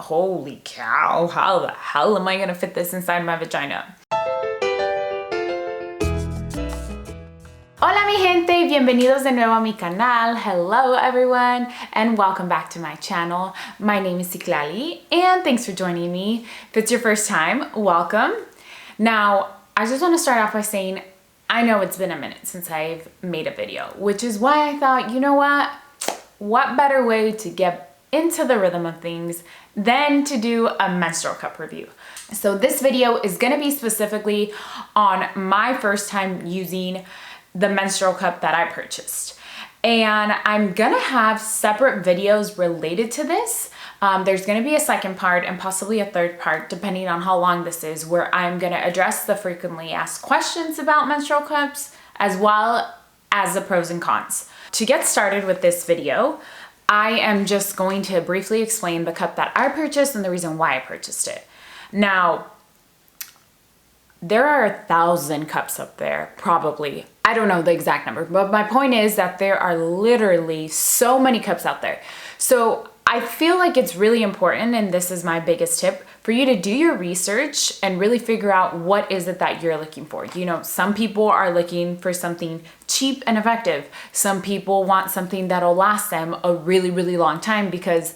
holy cow, how the hell am I gonna fit this inside my vagina? Hola mi gente, bienvenidos de nuevo a mi canal. Hello everyone and welcome back to my channel. My name is Citlali and thanks for joining me. If it's your first time, welcome. Now, I just want to start off by saying I know it's been a minute since I've made a video, which is why I thought, you know what better way to get into the rhythm of things than to do a menstrual cup review. So this video is going to be specifically on my first time using the menstrual cup that I purchased. And I'm gonna have separate videos related to this. There's gonna be a second part and possibly a third part, depending on how long this is, where I'm gonna address the frequently asked questions about menstrual cups, as well as the pros and cons. To get started with this video, I am just going to briefly explain the cup that I purchased and the reason why I purchased it. Now, there are 1,000 cups up there, probably. I don't know the exact number, but my point is that there are literally so many cups out there. So I feel like it's really important, and this is my biggest tip, for you to do your research and really figure out what is it that you're looking for. You know, some people are looking for something cheap and effective. Some people want something that'll last them a really, really long time because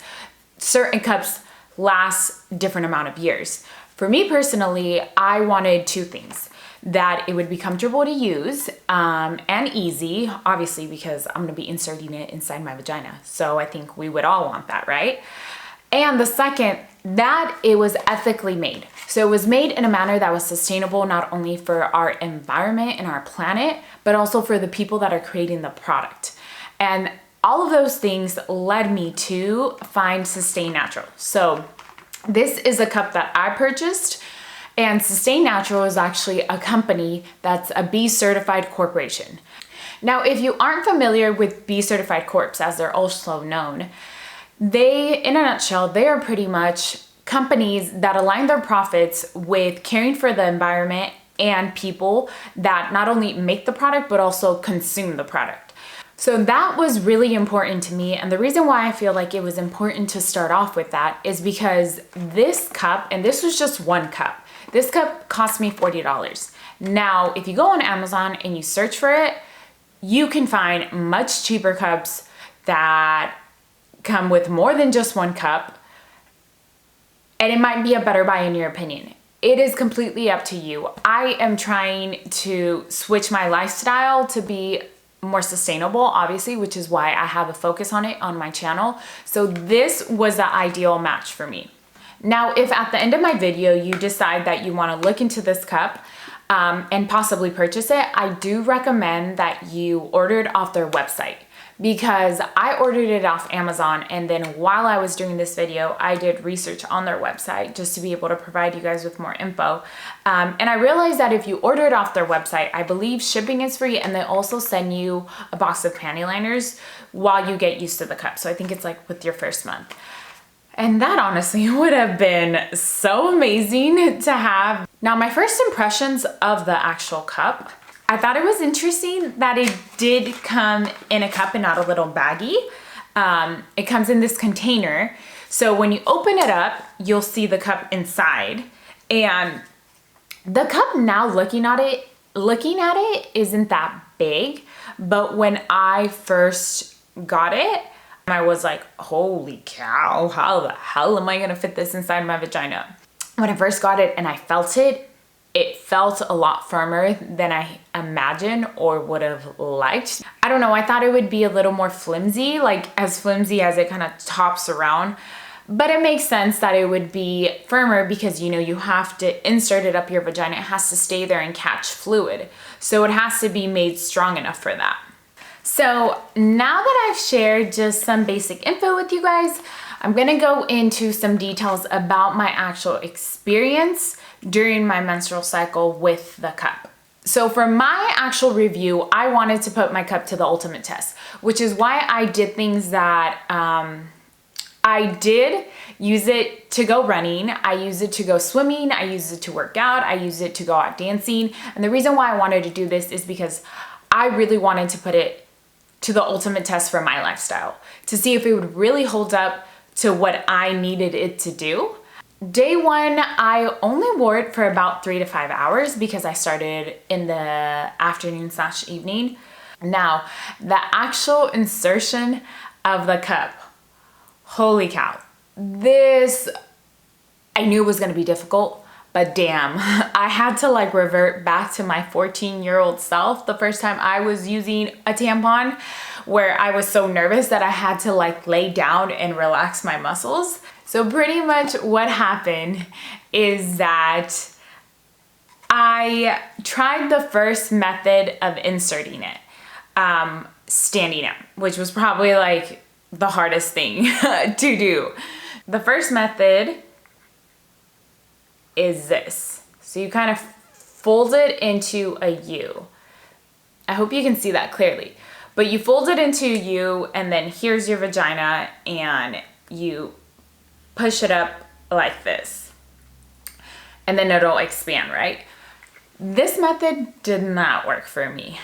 certain cups last different amount of years. For me personally, I wanted two things: that it would be comfortable to use and easy, obviously, because I'm gonna be inserting it inside my vagina. So I think we would all want that, right? And the second, that it was ethically made. So it was made in a manner that was sustainable, not only for our environment and our planet, but also for the people that are creating the product. And all of those things led me to find Sustain Natural. So this is a cup that I purchased, and Sustain Natural is actually a company that's a B certified corporation. Now, if you aren't familiar with B certified corps, as they're also known, they, in a nutshell, they are pretty much companies that align their profits with caring for the environment and people that not only make the product, but also consume the product. So that was really important to me, and the reason why I feel like it was important to start off with that is because this cup, and this was just one cup, this cup cost me $40. Now, if you go on Amazon and you search for it, you can find much cheaper cups that come with more than just one cup, and it might be a better buy in your opinion. It is completely up to you. I am trying to switch my lifestyle to be more sustainable, obviously, which is why I have a focus on it on my channel. So this was the ideal match for me. Now, if at the end of my video you decide that you want to look into this cup and possibly purchase it, I do recommend that you order it off their website, because I ordered it off Amazon, and then while I was doing this video, I did research on their website just to be able to provide you guys with more info. And I realized that if you order it off their website, I believe shipping is free, and they also send you a box of panty liners while you get used to the cup. So I think it's like with your first month. And that honestly would have been so amazing to have. Now, my first impressions of the actual cup, I thought it was interesting that it did come in a cup and not a little baggie. It comes in this container. So when you open it up, you'll see the cup inside. And the cup, now looking at it isn't that big. But when I first got it, I was like, holy cow, how the hell am I gonna fit this inside my vagina? When I first got it and I felt it, it felt a lot firmer than I imagined or would have liked. I don't know, I thought it would be a little more flimsy, like as flimsy as it kind of tops around. But it makes sense that it would be firmer because, you know, you have to insert it up your vagina. It has to stay there and catch fluid. So it has to be made strong enough for that. So now that I've shared just some basic info with you guys, I'm gonna go into some details about my actual experience during my menstrual cycle with the cup. So for my actual review, I wanted to put my cup to the ultimate test, which is why I did things that I did use it to go running, I use it to go swimming, I use it to work out, I use it to go out dancing. And the reason why I wanted to do this is because I really wanted to put it to the ultimate test for my lifestyle, to see if it would really hold up to what I needed it to do. Day one, I only wore it for about 3 to 5 hours because I started in the afternoon/evening. Now, the actual insertion of the cup, holy cow. This, I knew it was gonna be difficult, but damn, I had to like revert back to my 14-year-old self the first time I was using a tampon, where I was so nervous that I had to like lay down and relax my muscles. So pretty much what happened is that I tried the first method of inserting it, standing up, which was probably like the hardest thing to do. The first method is this. So you kind of fold it into a U. I hope you can see that clearly. But you fold it into a U, and then here's your vagina, and you push it up like this. And then it'll expand, right? This method did not work for me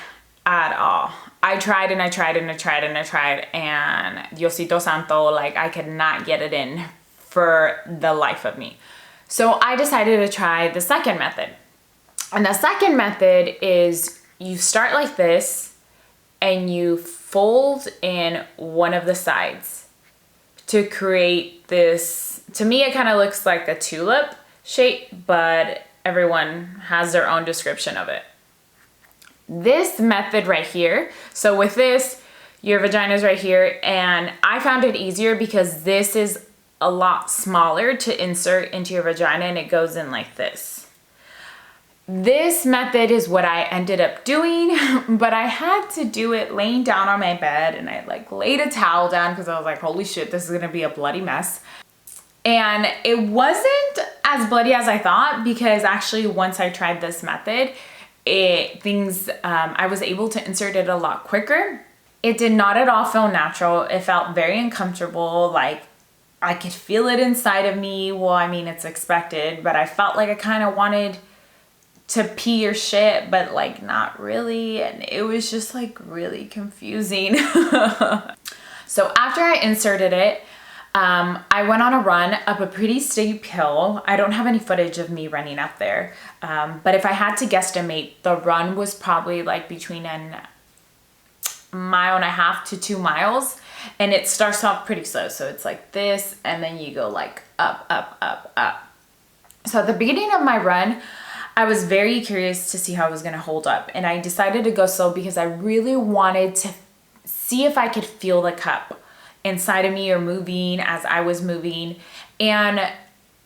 at all. I tried and I tried and I tried and I tried, and Diosito Santo, like I could not get it in for the life of me. So I decided to try the second method. And the second method is you start like this and you fold in one of the sides to create this. To me, it kind of looks like a tulip shape, but everyone has their own description of it. This method right here, so with this, your vagina is right here, and I found it easier because this is a lot smaller to insert into your vagina, and it goes in like this. This method is what I ended up doing, but I had to do it laying down on my bed, and I like laid a towel down because I was like, holy shit, this is gonna be a bloody mess. And it wasn't as bloody as I thought, because actually once I tried this method, I was able to insert it a lot quicker. It did not at all feel natural. It felt very uncomfortable. Like I could feel it inside of me. Well, I mean, it's expected, but I felt like I kind of wanted to pee or shit, but like not really. And it was just like really confusing. So after I inserted it, I went on a run up a pretty steep hill. I don't have any footage of me running up there. But if I had to guesstimate, the run was probably like between a 1.5 miles to 2 miles. And it starts off pretty slow. So it's like this, and then you go like up, up, up, up. So at the beginning of my run, I was very curious to see how it was going to hold up. And I decided to go slow because I really wanted to see if I could feel the cup inside of me or moving as I was moving. And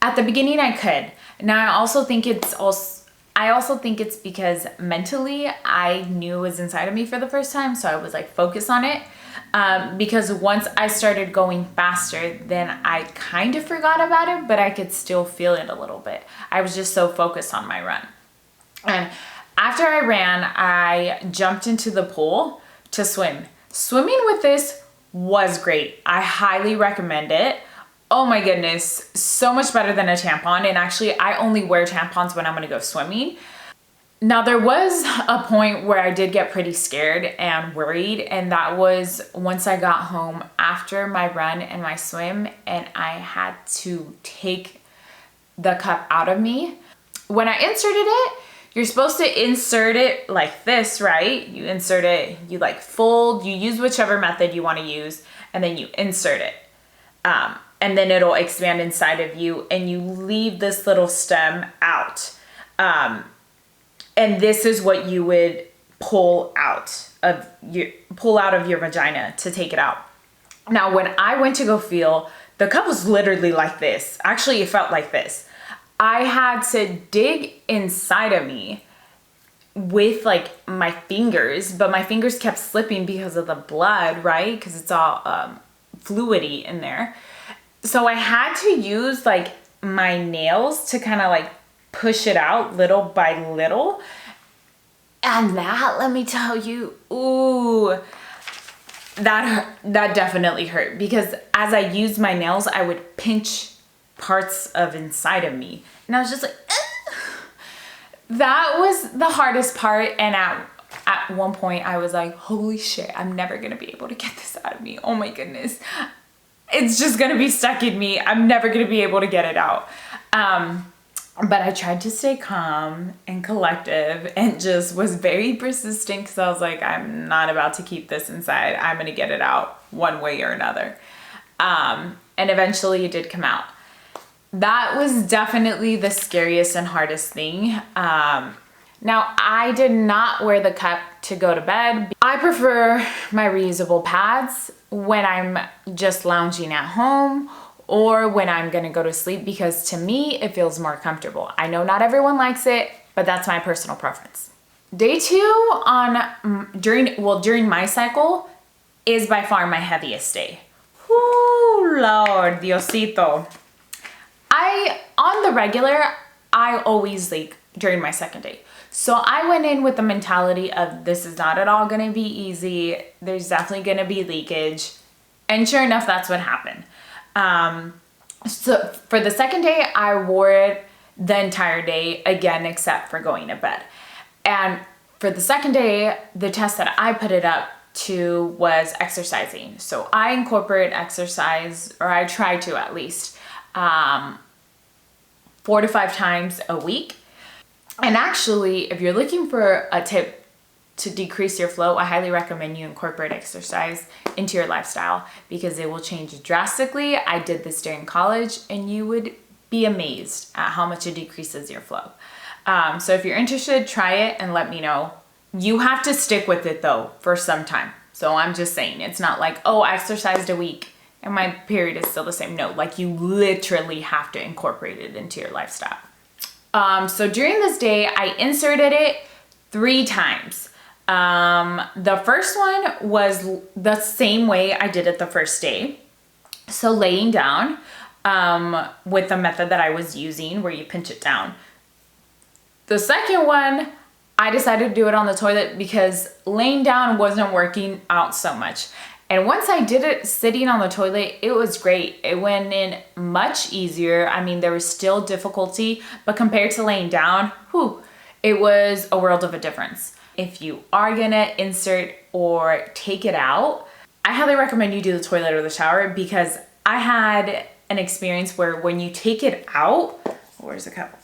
at the beginning I could. Now I also think it's because mentally I knew it was inside of me for the first time, so I was like focused on it. Because once I started going faster, then I kind of forgot about it, but I could still feel it a little bit. I was just so focused on my run. And after I ran, I jumped into the pool to swim. Swimming with this was great. I highly recommend it. Oh my goodness, so much better than a tampon. And actually, I only wear tampons when I'm gonna go swimming. Now, there was a point where I did get pretty scared and worried, and that was once I got home after my run and my swim, and I had to take the cup out of me. When I inserted it, you're supposed to insert it like this, right? You insert it, you like fold, you use whichever method you want to use, and then you insert it. And then it'll expand inside of you, and you leave this little stem out. And this is what you would pull out of your vagina to take it out. Now, when I went to go feel, the cup was literally like this. Actually, it felt like this. I had to dig inside of me with like my fingers, but my fingers kept slipping because of the blood, right? Because it's all fluidy in there. So I had to use like my nails to kind of like push it out little by little. And that, let me tell you, ooh, that definitely hurt, because as I used my nails, I would pinch parts of inside of me. And I was just like, eh. That was the hardest part. And at one point I was like, holy shit, I'm never gonna be able to get this out of me. Oh my goodness. it's just gonna be stuck in me. I'm never gonna be able to get it out. But I tried to stay calm and collective and just was very persistent because I was like, I'm not about to keep this inside. I'm going to get it out one way or another. And eventually it did come out. That was definitely the scariest and hardest thing. Now, I did not wear the cup to go to bed. I prefer my reusable pads when I'm just lounging at home or when I'm gonna go to sleep, because to me, it feels more comfortable. I know not everyone likes it, but that's my personal preference. Day 2 during my cycle is by far my heaviest day. Whoo, Lord, Diosito. On the regular, I always leak during my second day. So I went in with the mentality of this is not at all gonna be easy. There's definitely gonna be leakage. And sure enough, that's what happened. So for the second day, I wore it the entire day again, except for going to bed. And for the second day, the test that I put it up to was exercising. So I incorporate exercise, or I try to at least, 4 to 5 times a week. And actually, if you're looking for a tip to decrease your flow, I highly recommend you incorporate exercise into your lifestyle because it will change drastically. I did this during college and you would be amazed at how much it decreases your flow. So if you're interested, try it and let me know. You have to stick with it though for some time. So I'm just saying, it's not like, oh, I exercised a week and my period is still the same. No, like you literally have to incorporate it into your lifestyle. So during this day, I inserted it 3 times. The first one was the same way I did it the first day. So laying down, with the method that I was using where you pinch it down. The second one, I decided to do it on the toilet because laying down wasn't working out so much. And once I did it sitting on the toilet, it was great. It went in much easier. I mean, there was still difficulty, but compared to laying down, it was a world of a difference. If you are gonna insert or take it out, I highly recommend you do the toilet or the shower because I had an experience where when you take it out, where's the cup?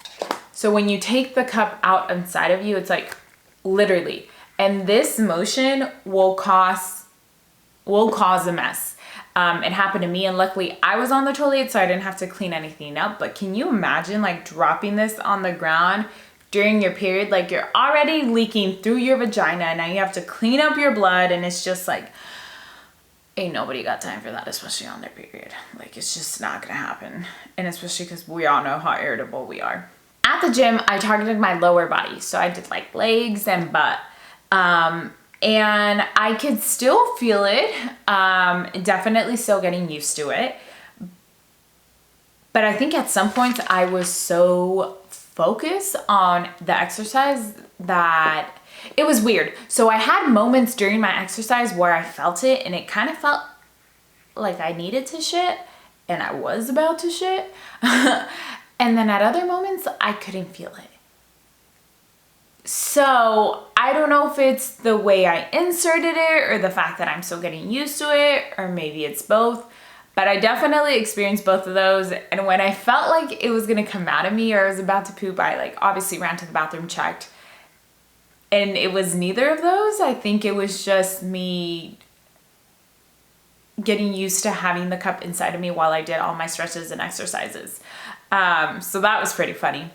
So when you take the cup out inside of you, it's like literally, and this motion will cause a mess. It happened to me and luckily I was on the toilet so I didn't have to clean anything up. But can you imagine like dropping this on the ground during your period? Like you're already leaking through your vagina and now you have to clean up your blood and it's just like, ain't nobody got time for that, especially on their period. Like it's just not gonna happen. And especially because we all know how irritable we are. At the gym, I targeted my lower body. So I did like legs and butt. And I could still feel it, definitely still getting used to it. But I think at some points I was so focused on the exercise that it was weird. So I had moments during my exercise where I felt it and it kind of felt like I needed to shit and I was about to shit. And then at other moments, I couldn't feel it. So I don't know if it's the way I inserted it or the fact that I'm still getting used to it, or maybe it's both, but I definitely experienced both of those. And when I felt like it was gonna come out of me or I was about to poop, I like obviously ran to the bathroom, checked, and it was neither of those. I think it was just me getting used to having the cup inside of me while I did all my stretches and exercises. So that was pretty funny.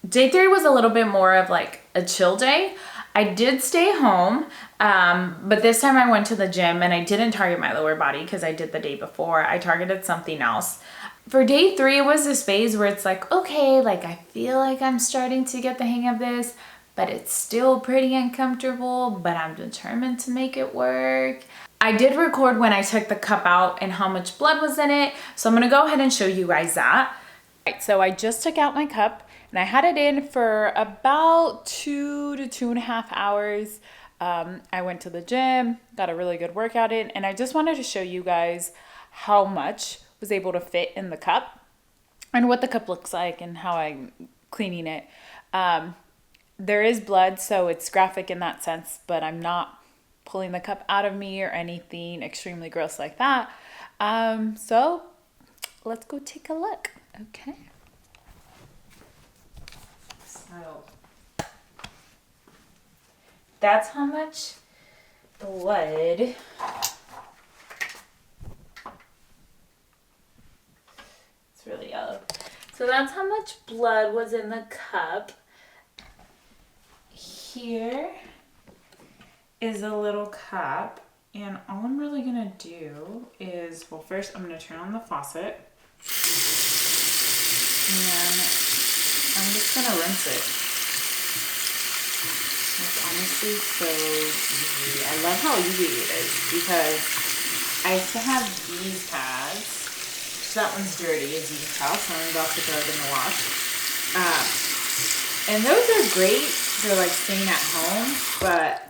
Day 3 was a little bit more of like a chill day. I did stay home, but this time I went to the gym and I didn't target my lower body because I did the day before. I targeted something else. For day 3, it was this phase where it's like, okay, like I feel like I'm starting to get the hang of this, but it's still pretty uncomfortable, but I'm determined to make it work. I did record when I took the cup out and how much blood was in it. So I'm gonna go ahead and show you guys that. Right, so I just took out my cup and I had it in for about 2 to 2.5 hours. I went to the gym, got a really good workout in, and I just wanted to show you guys how much was able to fit in the cup and what the cup looks like and how I'm cleaning it. There is blood, so it's graphic in that sense, but I'm not pulling the cup out of me or anything extremely gross like that. So let's go take a look. Okay. So that's how much blood. It's really yellow. So that's how much blood was in the cup. Here is a little cup, and all I'm really gonna do is, well, first I'm gonna turn on the faucet, and I'm just gonna rinse it. It's honestly so easy. I love how easy it is because I used to have these pads. So that one's dirty, as you can tell, so I'm about to throw it in the wash. And those are great for like staying at home, but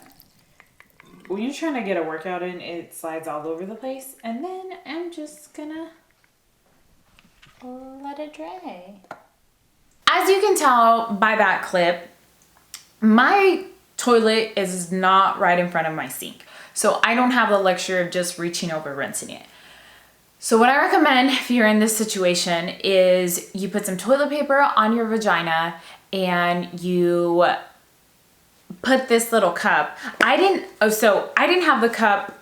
when you're trying to get a workout in, it slides all over the place. And then I'm just gonna let it dry. As you can tell by that clip, my toilet is not right in front of my sink. So I don't have the luxury of just reaching over rinsing it. So what I recommend if you're in this situation is you put some toilet paper on your vagina and you put this little cup. I didn't have the cup,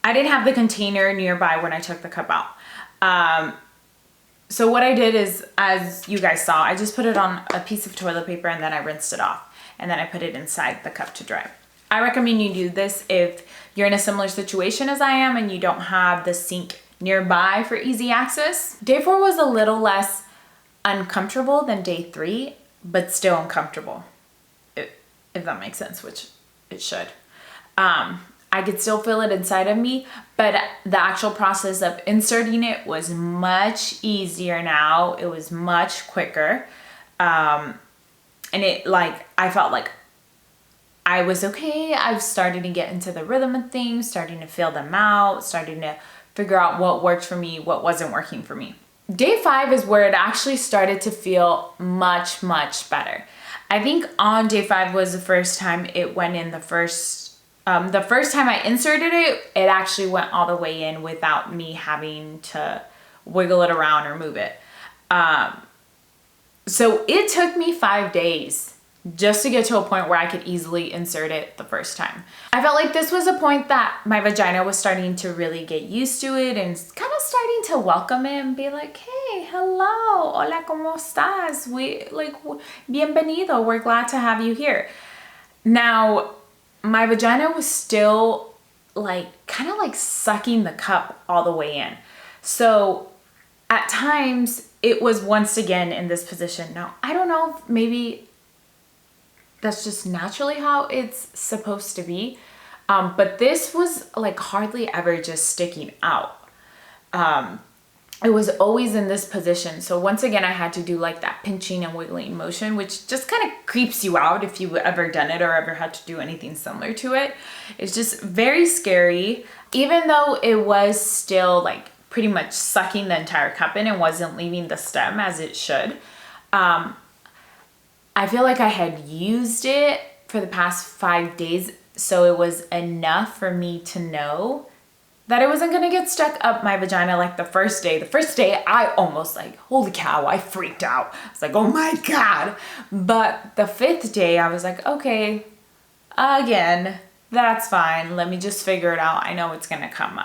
I didn't have the container nearby when I took the cup out. So what I did is, as you guys saw, I just put it on a piece of toilet paper and then I rinsed it off. And then I put it inside the cup to dry. I recommend you do this if you're in a similar situation as I am and you don't have the sink nearby for easy access. Day 4 was a little less uncomfortable than day 3, but still uncomfortable, if that makes sense, which it should. I could still feel it inside of me, but the actual process of inserting it was much easier now. It was much quicker. And I felt like I was okay. I've started to get into the rhythm of things, starting to feel them out, starting to figure out what worked for me, what wasn't working for me. Day 5 is where it actually started to feel much, much better. I think on day 5 was the first time it went in the first time I inserted it, it actually went all the way in without me having to wiggle it around or move it. So it took me 5 days just to get to a point where I could easily insert it the first time. I felt like this was a point that my vagina was starting to really get used to it and kind of starting to welcome it and be like, hey, hello, hola, ¿cómo estás? Bienvenido, we're glad to have you here. Now, my vagina was still kind of sucking the cup all the way in. So at times it was once again in this position. Now, I don't know if maybe that's just naturally how it's supposed to be. But this was hardly ever just sticking out. It was always in this position. So once again, I had to do that pinching and wiggling motion, which just kind of creeps you out if you've ever done it or ever had to do anything similar to it. It's just very scary. Even though it was still pretty much sucking the entire cup in and wasn't leaving the stem as it should. I feel like I had used it for the past 5 days, so it was enough for me to know that it wasn't gonna get stuck up my vagina like the first day. The first day, I almost holy cow, I freaked out. I was like, oh my God. But the 5th day, I was like, okay, again, that's fine. Let me just figure it out. I know it's gonna come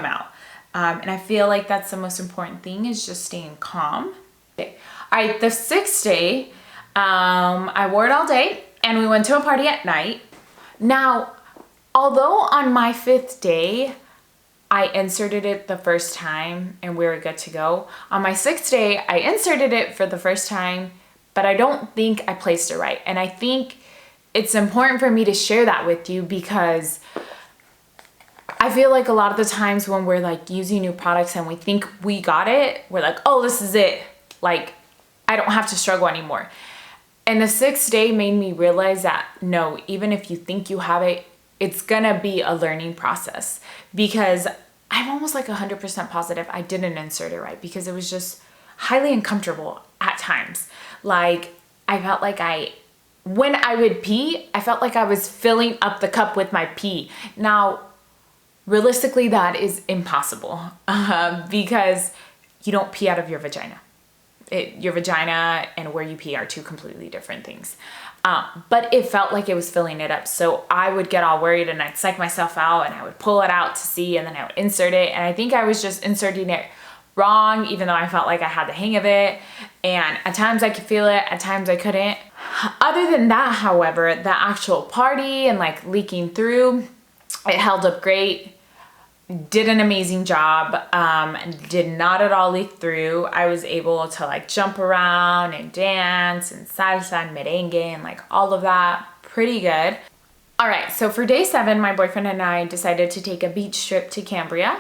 out. And I feel like that's the most important thing, is just staying calm. Okay. All right, the 6th day, I wore it all day and we went to a party at night. Now, although on my 5th day, I inserted it the first time and we were good to go. On my 6th day, I inserted it for the first time, but I don't think I placed it right. And I think it's important for me to share that with you because I feel like a lot of the times when we're using new products and we think we got it, we're like, oh, this is it. I don't have to struggle anymore. And the 6th day made me realize that no, even if you think you have it, it's gonna be a learning process, because I'm almost 100% positive I didn't insert it right because it was just highly uncomfortable at times. I felt when I would pee, I felt like I was filling up the cup with my pee. Now, realistically, that is impossible because you don't pee out of your vagina. Your vagina and where you pee are two completely different things. But it felt like it was filling it up. So I would get all worried and I'd psych myself out and I would pull it out to see, and then I would insert it. And I think I was just inserting it wrong, even though I felt like I had the hang of it. And at times I could feel it, at times I couldn't. Other than that, however, the actual party and like leaking through, it held up great. Did an amazing job, did not at all leak through. I was able to like jump around and dance and salsa and merengue and like all of that. Pretty good. All right, so for day 7, my boyfriend and I decided to take a beach trip to Cambria,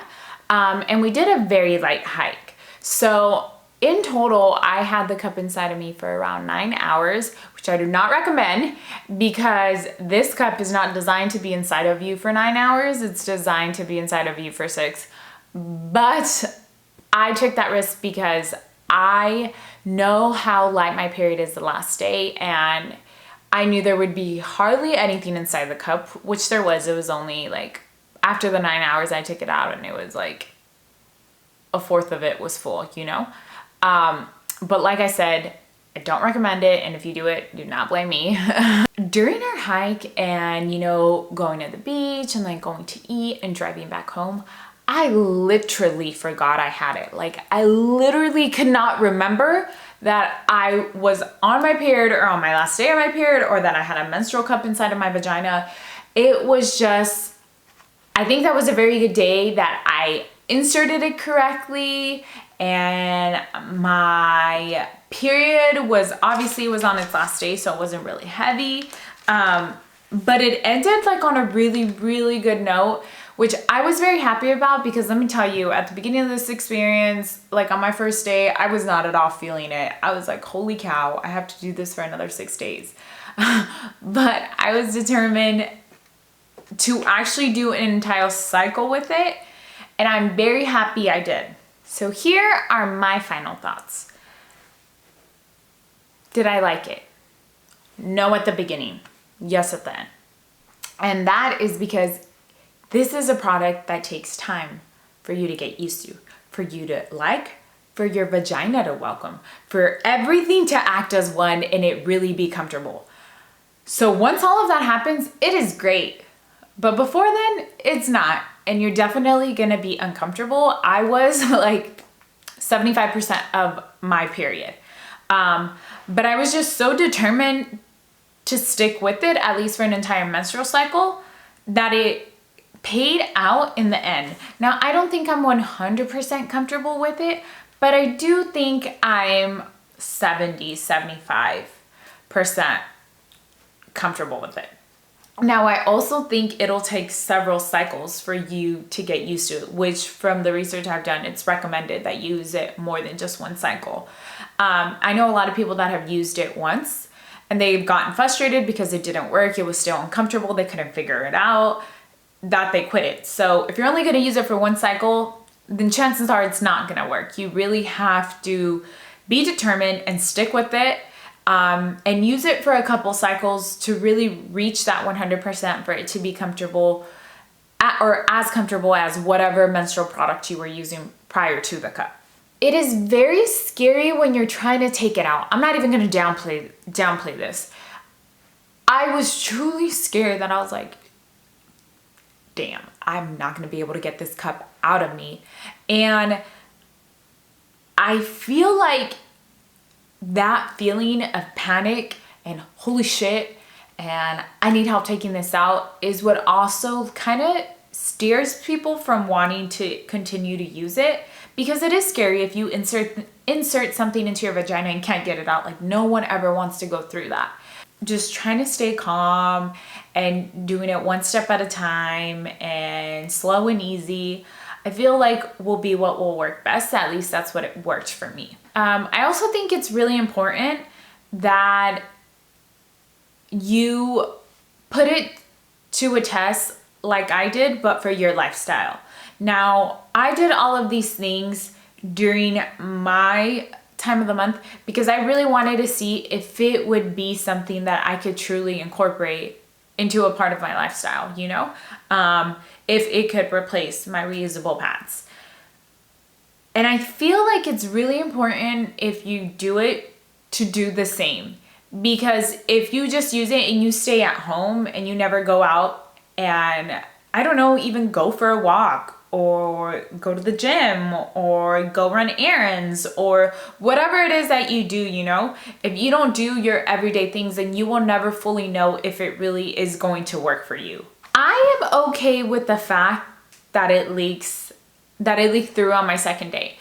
and we did a very light hike. So in total, I had the cup inside of me for around 9 hours, which I do not recommend because this cup is not designed to be inside of you for 9 hours. It's designed to be inside of you for 6. But I took that risk because I know how light my period is the last day, and I knew there would be hardly anything inside the cup, which there was. It was only like after the 9 hours I took it out and it was like a fourth of it was full, you know? But like I said, I don't recommend it. And if you do it, do not blame me. During our hike and, you know, going to the beach and like going to eat and driving back home, I literally forgot I had it. Like I literally could not remember that I was on my period or on my last day of my period or that I had a menstrual cup inside of my vagina. It was just, I think that was a very good day that I inserted it correctly, and my period was obviously was on its last day, so it wasn't really heavy, but it ended like on a really good note, which I was very happy about because let me tell you, at the beginning of this experience, like on my first day, I was not at all feeling it. I was like, holy cow, I have to do this for another 6 days. But I was determined to actually do an entire cycle with it, and I'm very happy I did. So here are my final thoughts. Did I like it? No at the beginning, yes at the end. And that is because this is a product that takes time for you to get used to, for you to like, for your vagina to welcome, for everything to act as one and it really be comfortable. So once all of that happens, it is great. But before then, it's not. And you're definitely gonna be uncomfortable. I was like 75% of my period. But I was just so determined to stick with it, at least for an entire menstrual cycle, that it paid out in the end. Now, I don't think I'm 100% comfortable with it, but I do think I'm 75% comfortable with it. Now, I also think it'll take several cycles for you to get used to it, which from the research I've done, it's recommended that you use it more than just one cycle. I know a lot of people that have used it once and they've gotten frustrated because it didn't work. It was still uncomfortable. They couldn't figure it out, that they quit it. So if you're only going to use it for one cycle, then chances are it's not going to work. You really have to be determined and stick with it. And use it for a couple cycles to really reach that 100% for it to be comfortable or as comfortable as whatever menstrual product you were using prior to the cup. It is very scary when you're trying to take it out. I'm not even going to downplay this. I was truly scared that I was like, damn, I'm not going to be able to get this cup out of me. And I feel like that feeling of panic and holy shit and I need help taking this out is what also kind of steers people from wanting to continue to use it, because it is scary if you insert something into your vagina and can't get it out. Like no one ever wants to go through that. Just trying to stay calm and doing it one step at a time and slow and easy, I feel like will be what will work best. At least that's what it worked for me. I also think it's really important that you put it to a test like I did, but for your lifestyle. Now, I did all of these things during my time of the month because I really wanted to see if it would be something that I could truly incorporate into a part of my lifestyle, you know? If it could replace my reusable pads. And I feel like it's really important if you do it to do the same. Because if you just use it and you stay at home and you never go out and, I don't know, even go for a walk or go to the gym or go run errands or whatever it is that you do, you know, if you don't do your everyday things, then you will never fully know if it really is going to work for you. I am okay with the fact that it leaked through on my second day.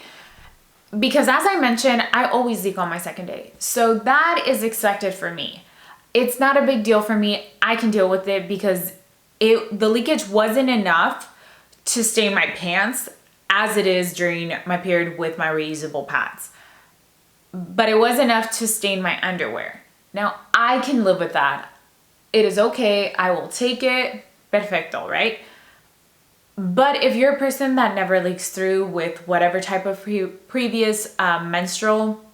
Because as I mentioned, I always leak on my second day. So that is expected for me. It's not a big deal for me. I can deal with it because the leakage wasn't enough to stain my pants as it is during my period with my reusable pads. But it was enough to stain my underwear. Now, I can live with that. It is okay. I will take it. Perfecto, right? But if you're a person that never leaks through with whatever type of previous menstrual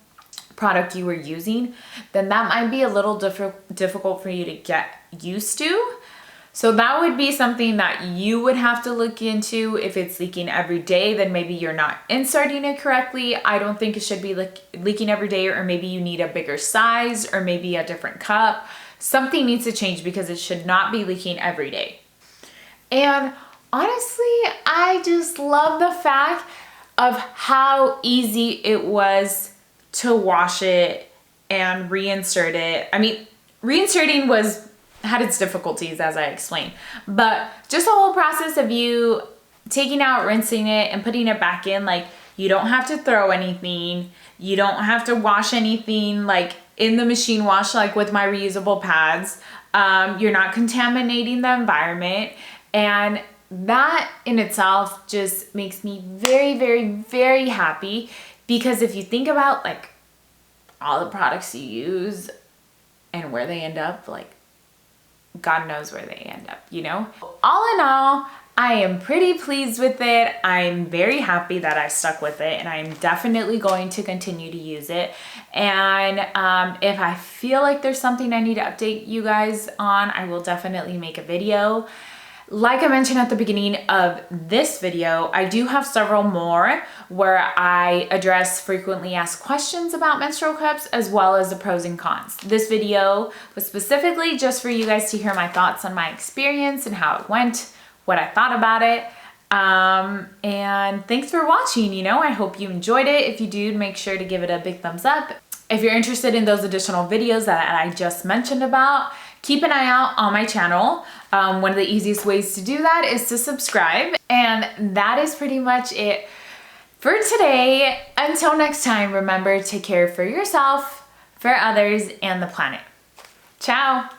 product you were using, then that might be a little difficult for you to get used to. So that would be something that you would have to look into. If it's leaking every day, then maybe you're not inserting it correctly. I don't think it should be leaking every day, or maybe you need a bigger size or maybe a different cup. Something needs to change because it should not be leaking every day. And honestly, I just love the fact of how easy it was to wash it and reinsert it. I mean, reinserting had its difficulties, as I explained, but just the whole process of you taking out, rinsing it, and putting it back in, like, you don't have to throw anything. You don't have to wash anything like in the machine wash, like with my reusable pads. You're not contaminating the environment. And that in itself just makes me very, very, very happy, because if you think about like all the products you use and where they end up, like God knows where they end up, you know? All in all, I am pretty pleased with it. I'm very happy that I stuck with it, and I'm definitely going to continue to use it. And if I feel like there's something I need to update you guys on, I will definitely make a video. Like I mentioned at the beginning of this video, I do have several more where I address frequently asked questions about menstrual cups, as well as the pros and cons. This video was specifically just for you guys to hear my thoughts on my experience and how it went, what I thought about it. And thanks for watching. You know, I hope you enjoyed it. If you did, make sure to give it a big thumbs up. If you're interested in those additional videos that I just mentioned about, keep an eye out on my channel. One of the easiest ways to do that is to subscribe. And that is pretty much it for today. Until next time, remember to care for yourself, for others, and the planet. Ciao.